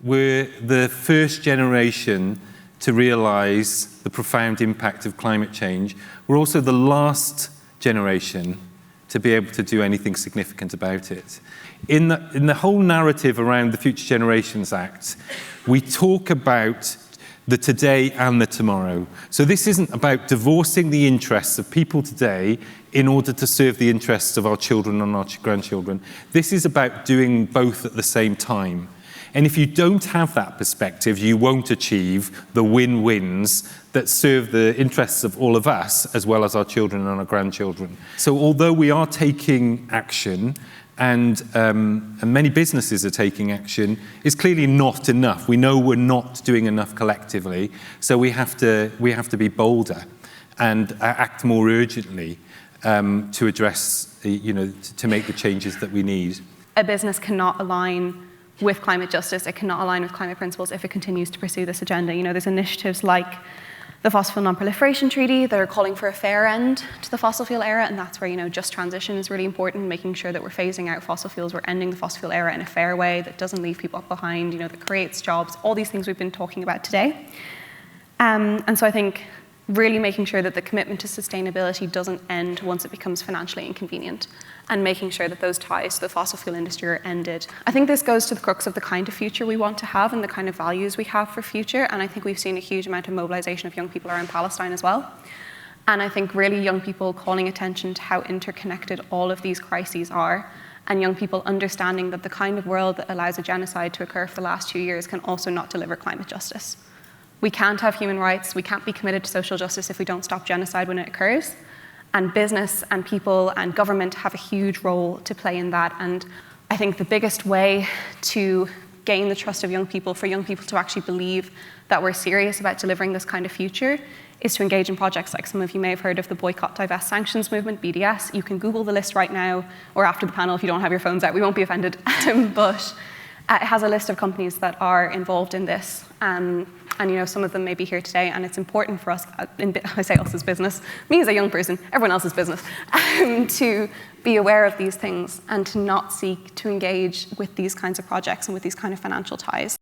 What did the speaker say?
We're the first generation to realise the profound impact of climate change. We're also the last generation to be able to do anything significant about it. In the whole narrative around the Future Generations Act, we talk about the today and the tomorrow. So this isn't about divorcing the interests of people today in order to serve the interests of our children and our grandchildren. This is about doing both at the same time. And if you don't have that perspective, you won't achieve the win-wins that serve the interests of all of us, as well as our children and our grandchildren. So although we are taking action, and many businesses are taking action, it's clearly not enough. We know we're not doing enough collectively, so we have to be bolder and act more urgently to address, to make the changes that we need. A business cannot align with climate justice, it cannot align with climate principles if it continues to pursue this agenda. There's initiatives like the Fossil Fuel Non-Proliferation Treaty that are calling for a fair end to the fossil fuel era, and that's where, just transition is really important, making sure that we're phasing out fossil fuels, we're ending the fossil fuel era in a fair way that doesn't leave people behind, that creates jobs, all these things we've been talking about today. And so I think really making sure that the commitment to sustainability doesn't end once it becomes financially inconvenient, and making sure that those ties to the fossil fuel industry are ended. I think this goes to the crux of the kind of future we want to have and the kind of values we have for future, and I think we've seen a huge amount of mobilization of young people around Palestine as well. And I think really young people calling attention to how interconnected all of these crises are, and young people understanding that the kind of world that allows a genocide to occur for the last 2 years can also not deliver climate justice. We can't have human rights, we can't be committed to social justice if we don't stop genocide when it occurs. And business and people and government have a huge role to play in that. And I think the biggest way to gain the trust of young people, for young people to actually believe that we're serious about delivering this kind of future, is to engage in projects like some of you may have heard of the Boycott, Divest, Sanctions movement, BDS. You can Google the list right now, or after the panel if you don't have your phones out, we won't be offended. But it has a list of companies that are involved in this. And some of them may be here today, and it's important for us, I say us as business, me as a young person, everyone else's business, to be aware of these things and to not seek to engage with these kinds of projects and with these kind of financial ties.